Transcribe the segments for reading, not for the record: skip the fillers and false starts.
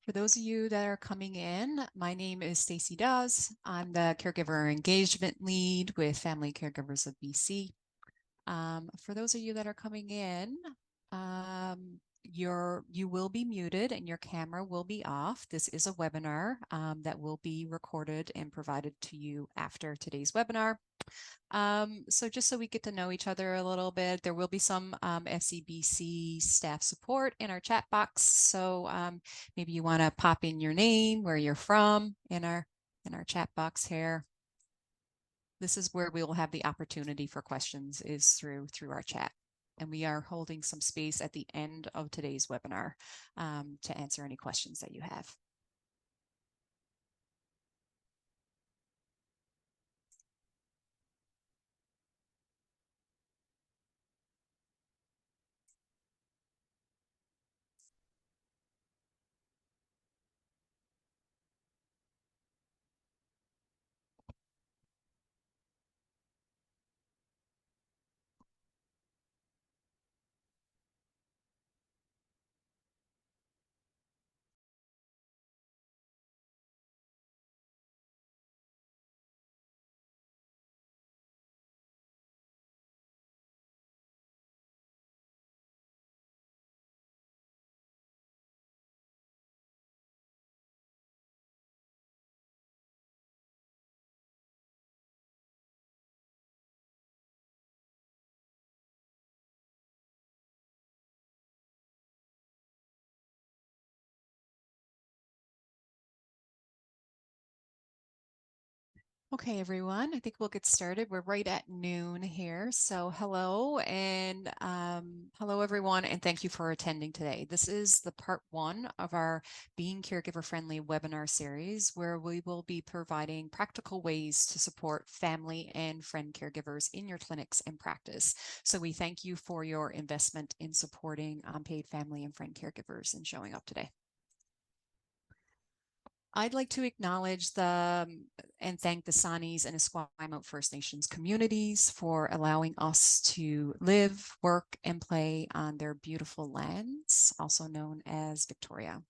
For those of you that are coming in, my name is Stacey Dawes. I'm the Caregiver Engagement Lead with Family Caregivers of BC. For those of you that are coming in, you will be muted and your camera will be off. This is a webinar that will be recorded and provided to you after today's webinar. So just so we get to know each other a little bit, there will be some FCBC staff support in our chat box. So maybe you want to pop in your name, where you're from in our chat box here. This is where we will have the opportunity for questions is through our chat. And we are holding some space at the end of today's webinar to answer any questions that you have. Okay, everyone, I think we'll get started. We're right at noon here. So hello and hello, everyone, and thank you for attending today. This is the part one of our Being Caregiver Friendly webinar series, where we will be providing practical ways to support family and friend caregivers in your clinics and practice. So we thank you for your investment in supporting unpaid family and friend caregivers and showing up today. I'd like to acknowledge and thank the Sanis and Esquimalt First Nations communities for allowing us to live, work, and play on their beautiful lands, also known as Victoria.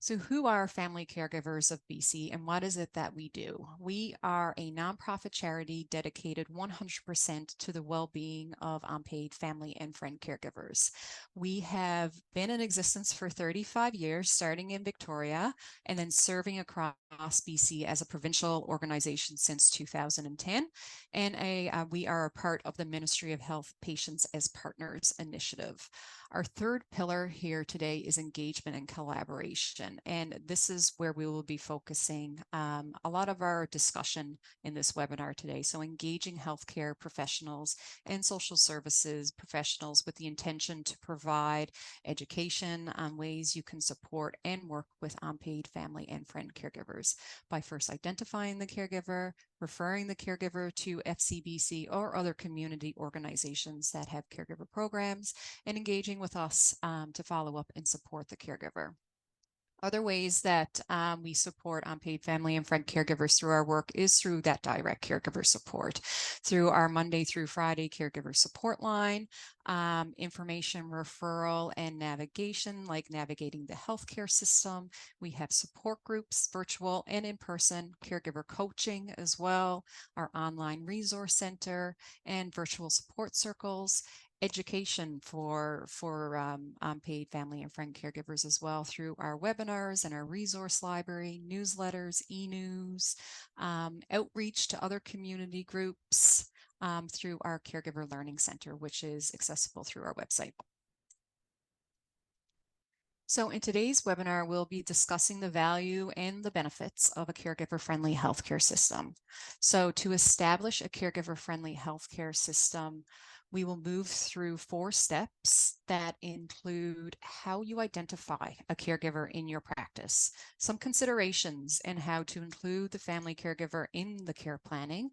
So who are Family Caregivers of BC and what is it that we do? We are a nonprofit charity dedicated 100% to the well-being of unpaid family and friend caregivers. We have been in existence for 35 years, starting in Victoria and then serving across BC as a provincial organization since 2010. And we are a part of the Ministry of Health Patients as Partners initiative. Our third pillar here today is engagement and collaboration. And this is where we will be focusing a lot of our discussion in this webinar today. So engaging healthcare professionals and social services professionals with the intention to provide education on ways you can support and work with unpaid family and friend caregivers by first identifying the caregiver, referring the caregiver to FCBC or other community organizations that have caregiver programs, and engaging with us to follow up and support the caregiver. Other ways that we support unpaid family and friend caregivers through our work is through that direct caregiver support, through our Monday through Friday caregiver support line, information referral and navigation, like navigating the healthcare system. We have support groups, virtual and in person, caregiver coaching as well, our online resource center, and virtual support circles. Education for unpaid family and friend caregivers as well through our webinars and our resource library, newsletters, e-news, outreach to other community groups through our Caregiver Learning Center, which is accessible through our website. So in today's webinar, we'll be discussing the value and the benefits of a caregiver-friendly healthcare system. So to establish a caregiver-friendly healthcare system, we will move through 4 steps that include how you identify a caregiver in your practice, some considerations and how to include the family caregiver in the care planning,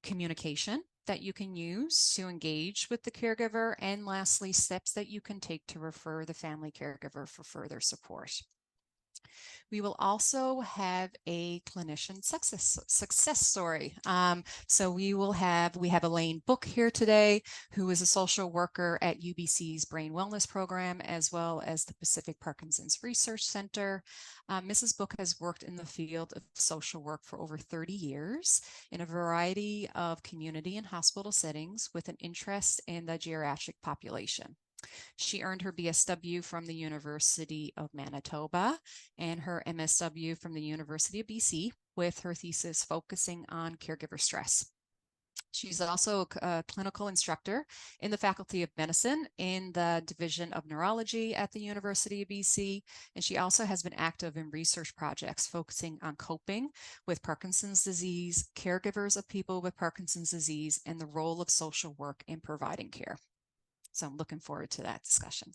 communication that you can use to engage with the caregiver, and lastly, steps that you can take to refer the family caregiver for further support. We will also have a clinician success story. So we have Elaine Book here today, who is a social worker at UBC's Brain Wellness Program, as well as the Pacific Parkinson's Research Center. Mrs. Book has worked in the field of social work for over 30 years in a variety of community and hospital settings with an interest in the geriatric population. She earned her BSW from the University of Manitoba and her MSW from the University of BC, with her thesis focusing on caregiver stress. She's also a clinical instructor in the Faculty of Medicine in the Division of Neurology at the University of BC. And she also has been active in research projects focusing on coping with Parkinson's disease, caregivers of people with Parkinson's disease, and the role of social work in providing care. So I'm looking forward to that discussion.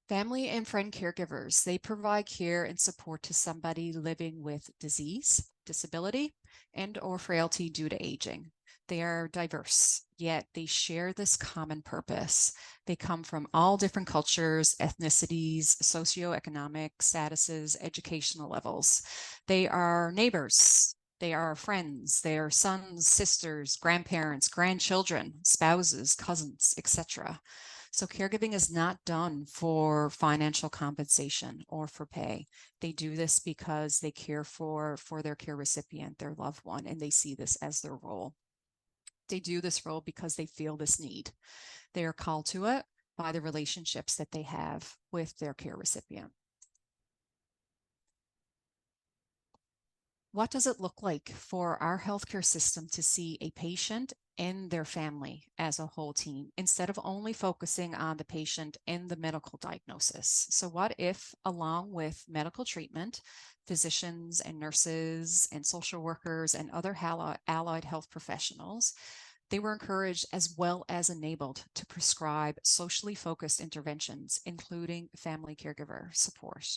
Family and friend caregivers, they provide care and support to somebody living with disease, disability, and or frailty due to aging. They are diverse, yet they share this common purpose. They come from all different cultures, ethnicities, socioeconomic statuses, educational levels. They are neighbors. They are friends. They are sons, sisters, grandparents, grandchildren, spouses, cousins, etc. So caregiving is not done for financial compensation or for pay. They do this because they care for their care recipient, their loved one, and they see this as their role. They do this role because they feel this need. They are called to it by the relationships that they have with their care recipient. What does it look like for our healthcare system to see a patient and their family as a whole team instead of only focusing on the patient and the medical diagnosis? So what if, along with medical treatment, physicians and nurses and social workers and other allied health professionals, they were encouraged as well as enabled to prescribe socially focused interventions, including family caregiver support.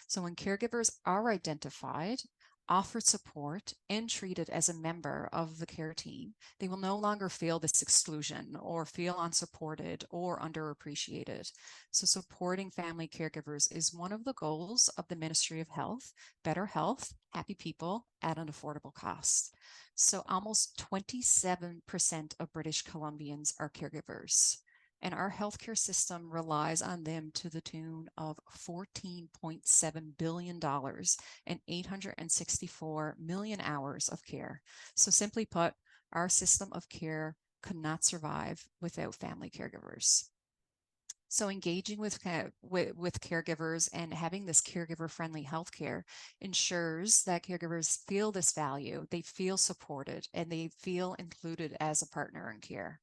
So when caregivers are identified, offered support, and treated as a member of the care team, they will no longer feel this exclusion or feel unsupported or underappreciated. So supporting family caregivers is one of the goals of the Ministry of Health: better health, happy people at an affordable cost. So almost 27% of British Columbians are caregivers, and our healthcare system relies on them to the tune of $14.7 billion and 864 million hours of care. So simply put, our system of care could not survive without family caregivers. So engaging with caregivers and having this caregiver-friendly healthcare ensures that caregivers feel this value, they feel supported, and they feel included as a partner in care.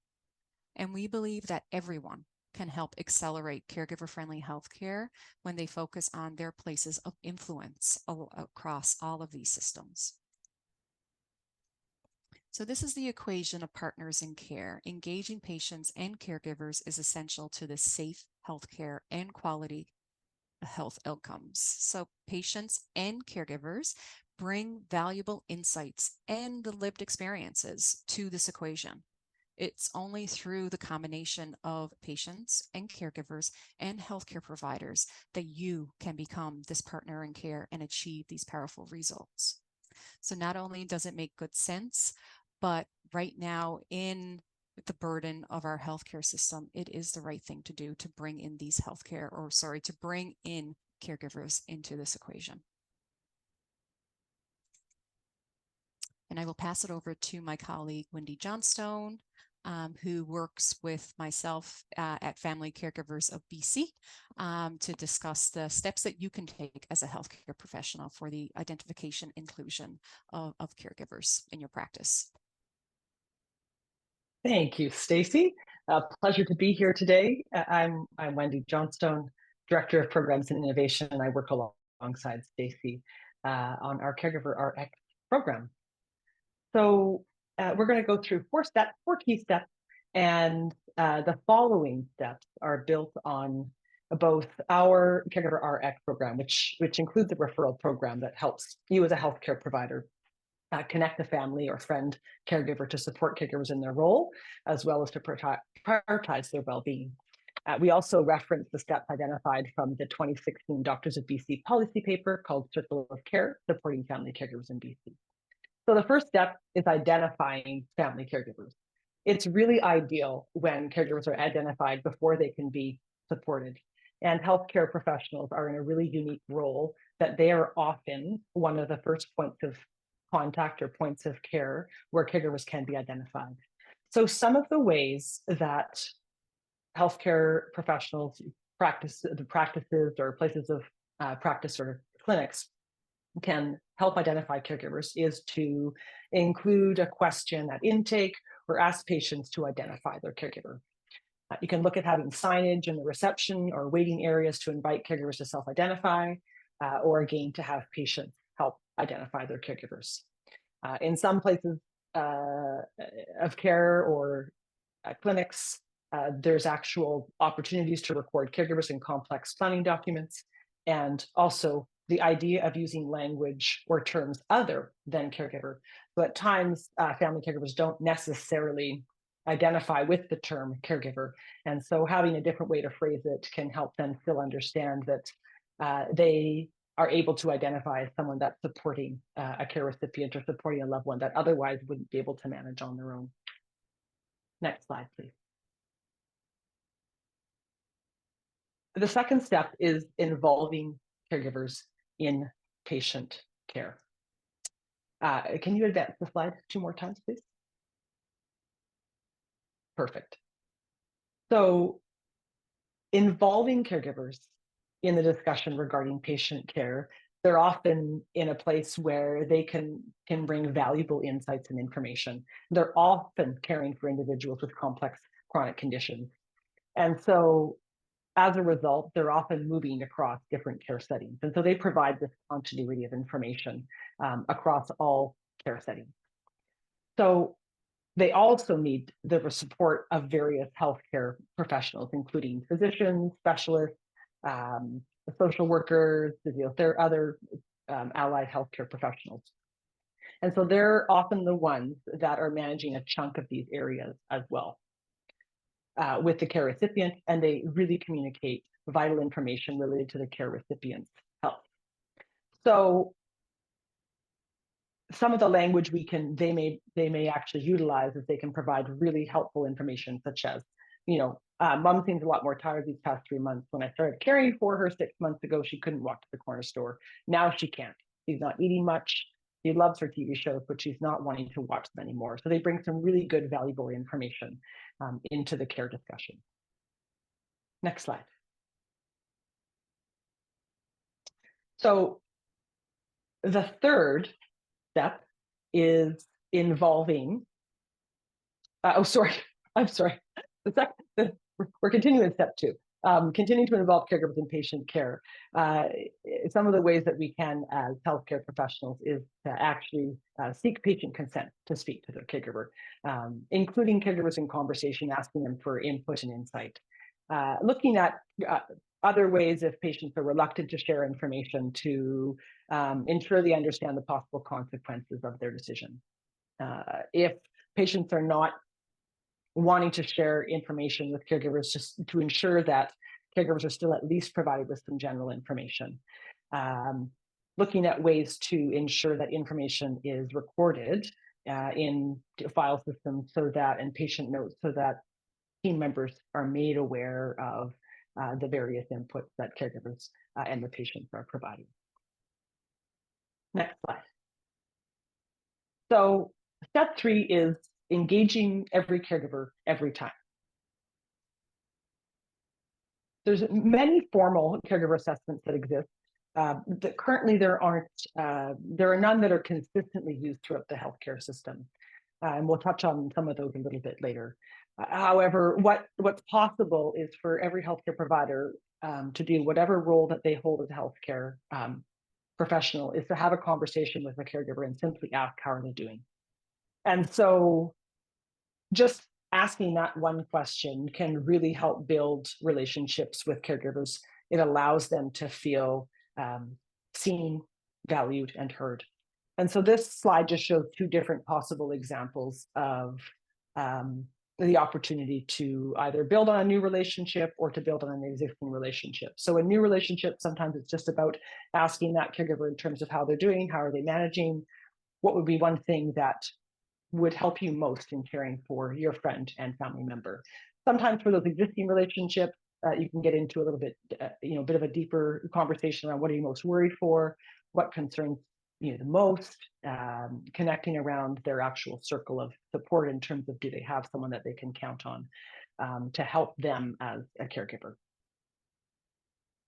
And we believe that everyone can help accelerate caregiver-friendly healthcare when they focus on their places of influence across all of these systems. So this is the equation of partners in care. Engaging patients and caregivers is essential to the safe healthcare and quality health outcomes. So patients and caregivers bring valuable insights and the lived experiences to this equation. It's only through the combination of patients and caregivers and healthcare providers that you can become this partner in care and achieve these powerful results. So not only does it make good sense, but right now in the burden of our healthcare system, it is the right thing to do to bring in these to bring in caregivers into this equation. And I will pass it over to my colleague, Wendy Johnstone, who works with myself at Family Caregivers of BC to discuss the steps that you can take as a healthcare professional for the identification inclusion of caregivers in your practice. Thank you, Stacy. Pleasure to be here today. I'm Wendy Johnstone, Director of Programs and Innovation, and I work alongside Stacy on our Caregiver Rx program. So we're going to go through four key steps, and the following steps are built on both our Caregiver Rx program, which includes a referral program that helps you as a healthcare provider connect the family or friend caregiver to support caregivers in their role, as well as to prioritize their well-being. We also reference the steps identified from the 2016 Doctors of BC policy paper called Circle of Care, Supporting Family Caregivers in BC. So the first step is identifying family caregivers. It's really ideal when caregivers are identified before they can be supported. And healthcare professionals are in a really unique role that they are often one of the first points of contact or points of care where caregivers can be identified. So some of the ways that healthcare professionals practices or places of practice or clinics can help identify caregivers is to include a question at intake or ask patients to identify their caregiver. You can look at having signage in the reception or waiting areas to invite caregivers to self-identify, or again, to have patients help identify their caregivers. In some places of care or clinics, there's actual opportunities to record caregivers in complex planning documents, and also the idea of using language or terms other than caregiver. So at times, family caregivers don't necessarily identify with the term caregiver. And so having a different way to phrase it can help them still understand that they are able to identify as someone that's supporting a care recipient or supporting a loved one that otherwise wouldn't be able to manage on their own. Next slide, please. The second step is involving caregivers in patient care. Can you advance the slide 2 more times, please? Perfect. So involving caregivers in the discussion regarding patient care, they're often in a place where they can bring valuable insights and information. They're often caring for individuals with complex chronic conditions. And so as a result, they're often moving across different care settings. And so they provide this continuity of information across all care settings. So they also need the support of various healthcare professionals, including physicians, specialists, social workers, physiotherapists, other allied healthcare professionals. And so they're often the ones that are managing a chunk of these areas as well. With the care recipient, and they really communicate vital information related to the care recipient's health. So some of the language they may actually utilize is they can provide really helpful information, such as, mom seems a lot more tired these past 3 months. When I started caring for her 6 months ago, she couldn't walk to the corner store. Now she can't. She's not eating much. She loves her TV shows, but she's not wanting to watch them anymore. So they bring some really good, valuable information into the care discussion. Next slide. So the third step is involving, I'm sorry. We're continuing with step 2. Continuing to involve caregivers in patient care. Some of the ways that we can as healthcare professionals is to actually seek patient consent to speak to their caregiver, including caregivers in conversation, asking them for input and insight. Looking at other ways if patients are reluctant to share information to ensure they understand the possible consequences of their decision. If patients are not wanting to share information with caregivers, just to ensure that caregivers are still at least provided with some general information. Looking at ways to ensure that information is recorded in file systems and patient notes so that team members are made aware of the various inputs that caregivers and the patients are providing. Next slide. So step 3 is engaging every caregiver every time. There's many formal caregiver assessments that exist. That currently there are none that are consistently used throughout the healthcare system. And we'll touch on some of those a little bit later. However, what's possible is for every healthcare provider to do whatever role that they hold as a healthcare professional is to have a conversation with a caregiver and simply ask, how are they doing? And so just asking that one question can really help build relationships with caregivers. It allows them to feel seen, valued, and heard. And so this slide just shows 2 different possible examples of the opportunity to either build on a new relationship or to build on an existing relationship. So a new relationship, sometimes it's just about asking that caregiver in terms of how they're doing, how are they managing, what would be one thing that would help you most in caring for your friend and family member. Sometimes for those existing relationships, you can get into a little bit, a bit of a deeper conversation around what are you most worried for, what concerns you the most, connecting around their actual circle of support in terms of do they have someone that they can count on to help them as a caregiver.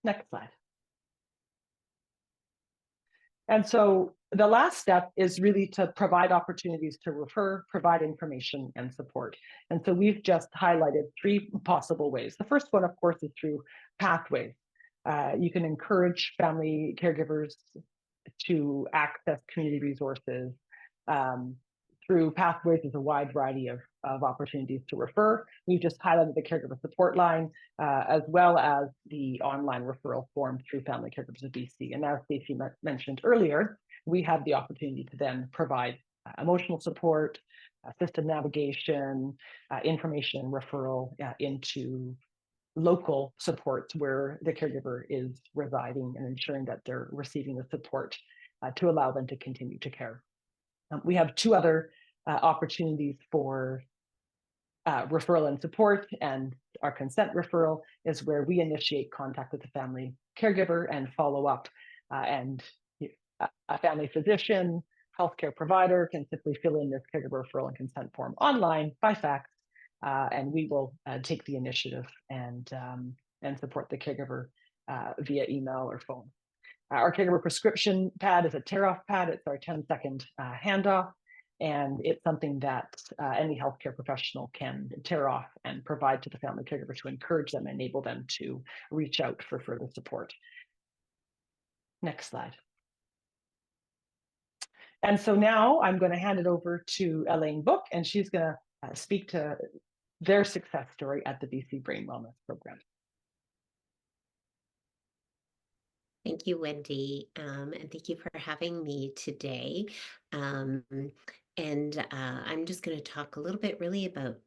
Next slide. And so the last step is really to provide opportunities to refer, provide information and support. And so we've just highlighted 3 possible ways. The first one, of course, is through pathways. You can encourage family caregivers to access community resources. Through pathways, there's a wide variety of opportunities to refer. We've just highlighted the caregiver support line, as well as the online referral form through Family Caregivers of BC. And as Stacey mentioned earlier, we have the opportunity to then provide emotional support, system navigation, information referral into local supports where the caregiver is residing and ensuring that they're receiving the support to allow them to continue to care. We have 2 other opportunities for referral and support, and our consent referral is where we initiate contact with the family caregiver and follow up, and a family physician, healthcare provider can simply fill in this caregiver referral and consent form online by fax, and we will take the initiative and support the caregiver via email or phone. Our caregiver prescription pad is a tear-off pad. It's our 10-second handoff, and it's something that any healthcare professional can tear off and provide to the family caregiver to encourage them and enable them to reach out for further support. Next slide. And so now I'm going to hand it over to Elaine Book, and she's going to speak to their success story at the BC Brain Wellness Program. Thank you, Wendy, and thank you for having me today. I'm just going to talk a little bit really about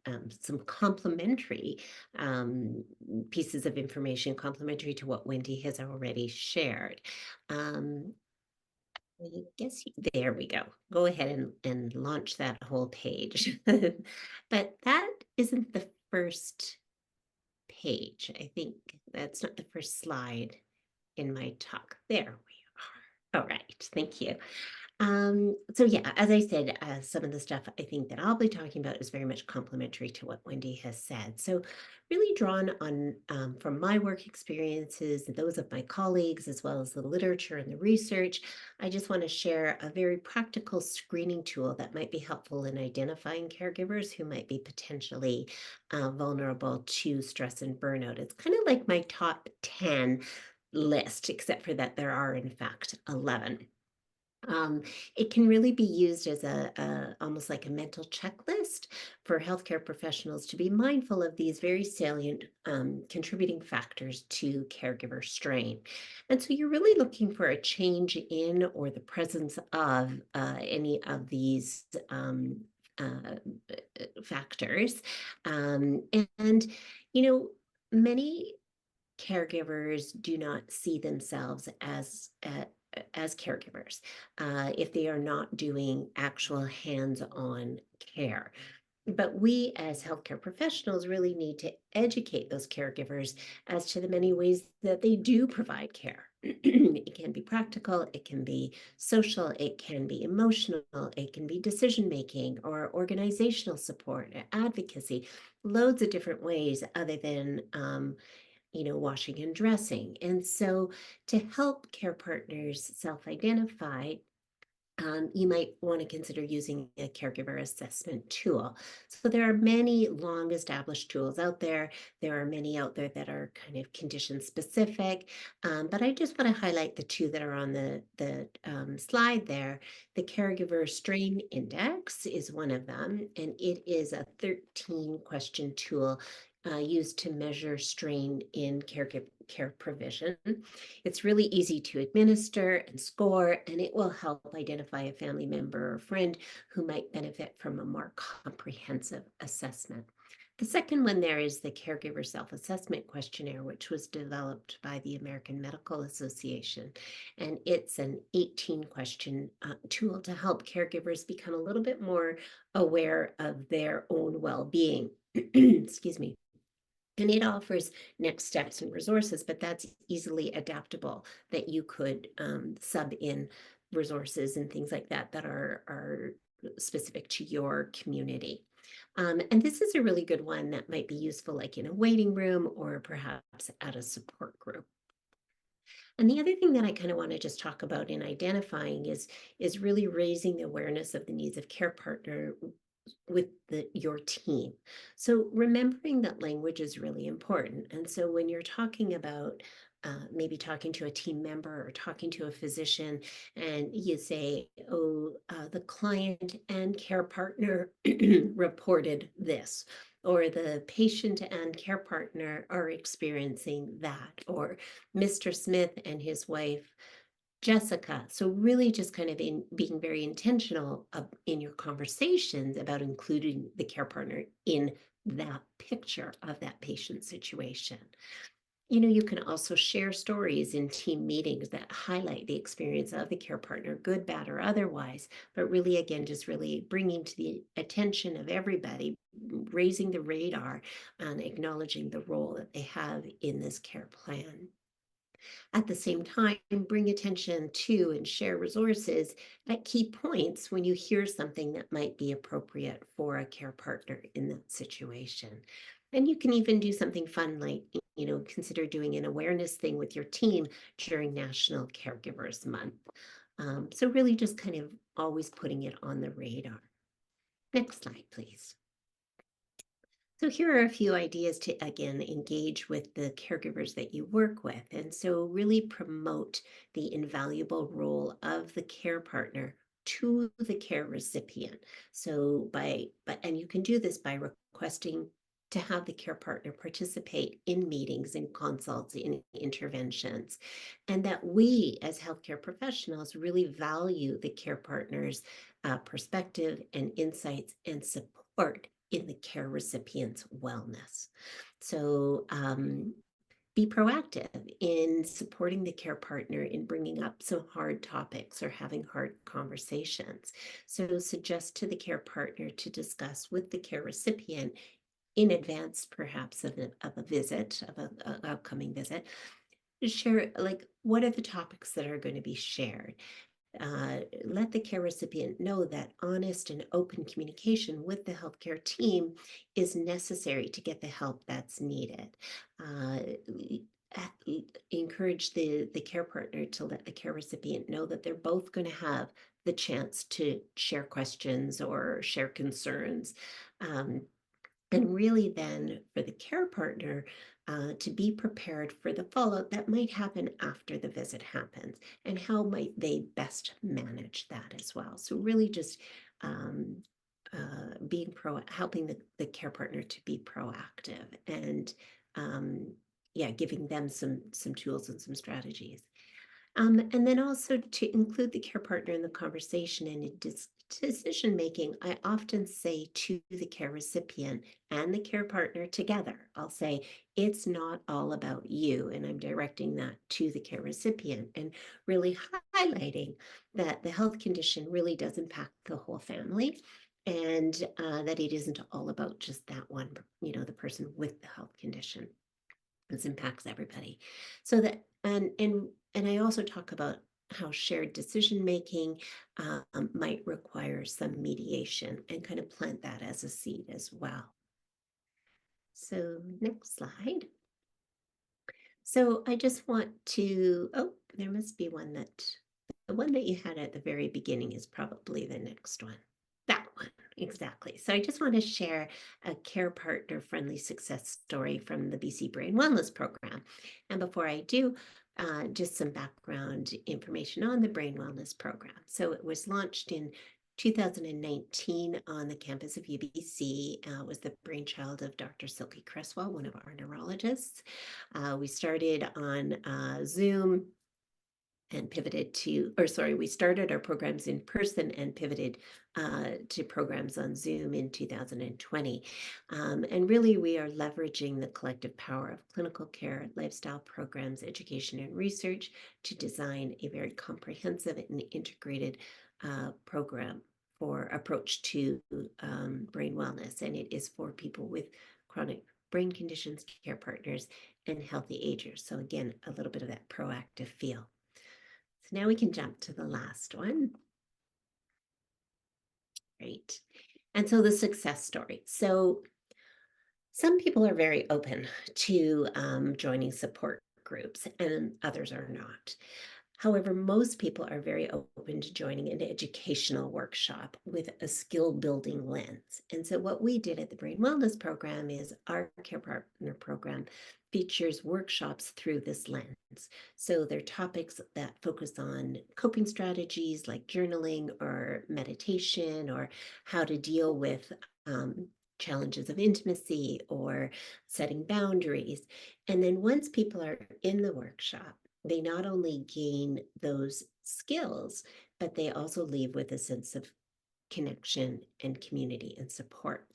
some complementary pieces of information, complementary to what Wendy has already shared. I guess there we go. Go ahead and launch that whole page. But that isn't the first page. I think that's not the first slide in my talk. There we are. All right, thank you. So yeah, as I said, some of the stuff I think that I'll be talking about is very much complementary to what Wendy has said. So really drawn on from my work experiences and those of my colleagues, as well as the literature and the research, I just want to share a very practical screening tool that might be helpful in identifying caregivers who might be potentially vulnerable to stress and burnout. It's kind of like my top 10 list, except for that there are in fact 11. It can really be used as almost like a mental checklist for healthcare professionals to be mindful of these very salient contributing factors to caregiver strain. And so you're really looking for a change in or the presence of any of these factors. And, many caregivers do not see themselves as caregivers if they are not doing actual hands-on care. But we as healthcare professionals really need to educate those caregivers as to the many ways that they do provide care. It can be practical, it can be social, it can be emotional, it can be decision-making or organizational support, advocacy, loads of different ways other than washing and dressing. And so to help care partners self-identify, you might want to consider using a caregiver assessment tool. So there are many long established tools out there. There are many out there that are kind of condition specific, but I just want to highlight the 2 that are on the slide there. The Caregiver Strain Index is one of them, and it is a 13-question tool used to measure strain in care provision. It's really easy to administer and score, and it will help identify a family member or friend who might benefit from a more comprehensive assessment. The second one there is the Caregiver Self-Assessment Questionnaire, which was developed by the American Medical Association. And it's an 18-question tool to help caregivers become a little bit more aware of their own well-being. Excuse me. And it offers next steps and resources, but that's easily adaptable, that you could sub in resources and things like that that are specific to your community. And this is a really good one that might be useful like in a waiting room or perhaps at a support group. And the other thing that I kind of want to just talk about in identifying is really raising the awareness of the needs of care partner with your team. So remembering that language is really important. And so when you're talking about maybe talking to a team member or talking to a physician, and you say, oh, the client and care partner reported this, or the patient and care partner are experiencing that, or Mr. Smith and his wife Jessica. So really just kind of being very intentional in your conversations about including the care partner in that picture of that patient situation. You can also share stories in team meetings that highlight the experience of the care partner, good, bad, or otherwise, but really, again, just really bringing to the attention of everybody, raising the radar and acknowledging the role that they have in this care plan. At the same time, bring attention to and share resources at key points when you hear something that might be appropriate for a care partner in that situation. And you can even do something fun like, consider doing an awareness thing with your team during National Caregivers Month. So really just kind of always putting it on the radar. Next slide, please. So here are a few ideas to, again, engage with the caregivers that you work with. And so really promote the invaluable role of the care partner to the care recipient. So and you can do this by requesting to have the care partner participate in meetings and consults, in interventions, and that we as healthcare professionals really value the care partner's perspective and insights and support in the care recipient's wellness. So be proactive in supporting the care partner in bringing up some hard topics or having hard conversations. So suggest to the care partner to discuss with the care recipient in advance, perhaps of a visit, of an upcoming visit, to share like what are the topics that are going to be shared. Let the care recipient know that honest and open communication with the healthcare team is necessary to get the help that's needed. Encourage the care partner to let the care recipient know that they're both going to have the chance to share questions or share concerns. And really then for the care partner to be prepared for the fallout that might happen after the visit happens, and how might they best manage that as well. So really just helping the care partner to be proactive and giving them some tools and some strategies. And then also to include the care partner in the conversation and in decision making. I often say to the care recipient and the care partner together, I'll say, it's not all about you. And I'm directing that to the care recipient and really highlighting that the health condition really does impact the whole family, and that it isn't all about just that one, the person with the health condition. This impacts everybody. So that, and I also talk about how shared decision making might require some mediation, and kind of plant that as a seed as well. So next slide. So I just want to, there must be one the one that you had at the very beginning is probably the next one. That one, exactly. So I just want to share a care partner friendly success story from the BC Brain Wellness Program. And before I do, just some background information on the Brain Wellness Program. So it was launched in 2019 on the campus of UBC. Was the brainchild of Dr. Silke Cresswell, one of our neurologists. We started on Zoom and pivoted to, or sorry, we started our programs in person and pivoted to programs on Zoom in 2020. And really, we are leveraging the collective power of clinical care, lifestyle programs, education, and research to design a very comprehensive and integrated program for approach to brain wellness. And it is for people with chronic brain conditions, care partners, and healthy agers. So again, a little bit of that proactive feel. So now we can jump to the last one. Great. And so the success story. So some people are very open to joining support groups and others are not. However, most people are very open to joining an educational workshop with a skill building lens. And so what we did at the Brain Wellness Program is our Care Partner Program features workshops through this lens. So they're topics that focus on coping strategies like journaling or meditation, or how to deal with challenges of intimacy or setting boundaries. And then once people are in the workshop, they not only gain those skills, but they also leave with a sense of connection and community and support.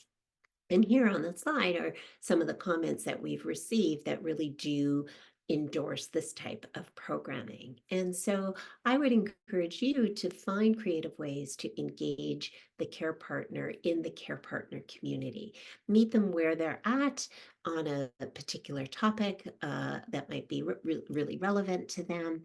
And here on the slide are some of the comments that we've received that really do endorse this type of programming. And so I would encourage you to find creative ways to engage the care partner in the care partner community. Meet them where they're at on a particular topic that might be really relevant to them.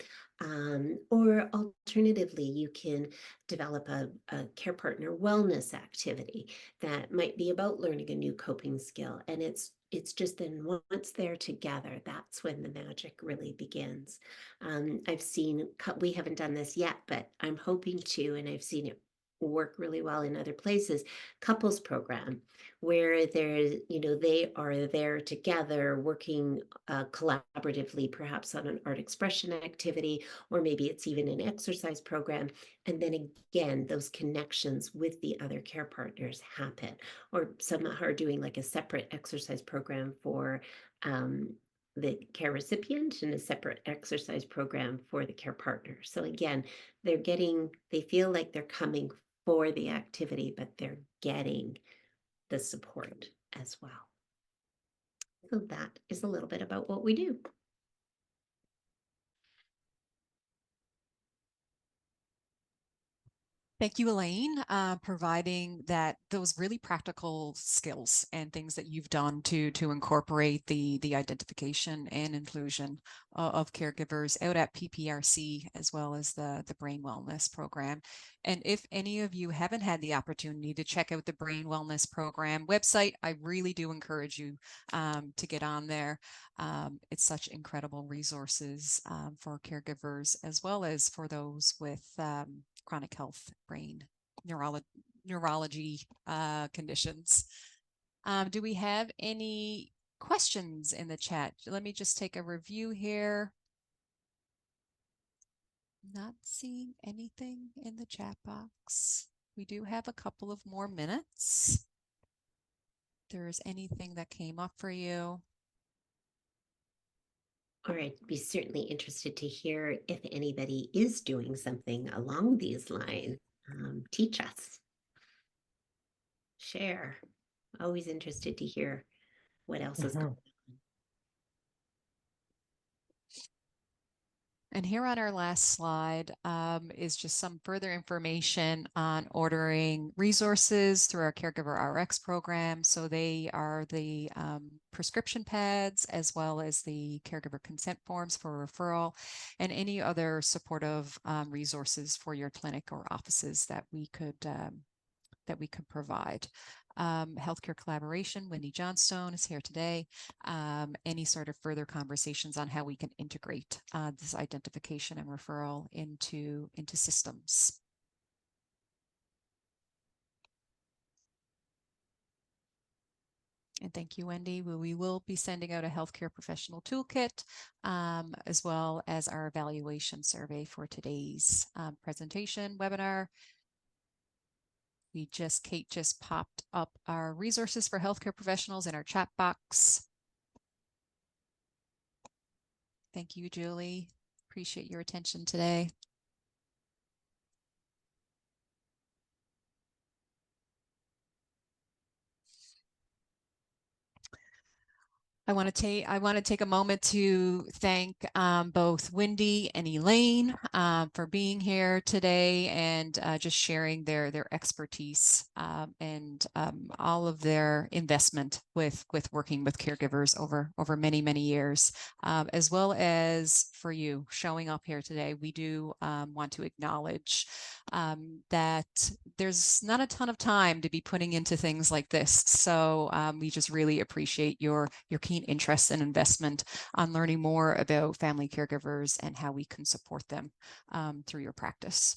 Or alternatively, you can develop a care partner wellness activity that might be about learning a new coping skill. And it's just then once they're together, that's when the magic really begins. I've seen, we haven't done this yet, but I'm hoping to, and I've seen it work really well in other places, couples program, where there's, they are there together working collaboratively, perhaps on an art expression activity, or maybe it's even an exercise program. And then again, those connections with the other care partners happen. Or some are doing like a separate exercise program for the care recipient and a separate exercise program for the care partner. So again, they feel like they're coming for the activity, but they're getting the support as well. So that is a little bit about what we do. Thank you, Elaine, providing those really practical skills and things that you've done to incorporate the identification and inclusion of caregivers out at PPRC, as well as the Brain Wellness Program. And if any of you haven't had the opportunity to check out the Brain Wellness Program website, I really do encourage you to get on there. It's such incredible resources for caregivers, as well as for those with chronic health, brain, neurology conditions. Do we have any questions in the chat? Let me just take a review here. Not seeing anything in the chat box. We do have a couple of more minutes. If there is anything that came up for you. Or I'd be certainly interested to hear if anybody is doing something along these lines. Teach us. Share. Always interested to hear what else is going on. And here on our last slide is just some further information on ordering resources through our Caregiver Rx program. So they are the prescription pads, as well as the caregiver consent forms for referral, and any other supportive resources for your clinic or offices that we could provide. Healthcare collaboration, Wendy Johnstone is here today. Any sort of further conversations on how we can integrate this identification and referral into systems. And thank you, Wendy. We will be sending out a healthcare professional toolkit, as well as our evaluation survey for today's presentation webinar. Kate just popped up our resources for healthcare professionals in our chat box. Thank you, Julie. appreciate your attention today. I want to take a moment to thank both Wendy and Elaine for being here today and just sharing their expertise and all of their investment with working with caregivers over many years, as well as for you showing up here today. We do want to acknowledge that there's not a ton of time to be putting into things like this. So we just really appreciate your keen interest and investment on learning more about family caregivers and how we can support them through your practice.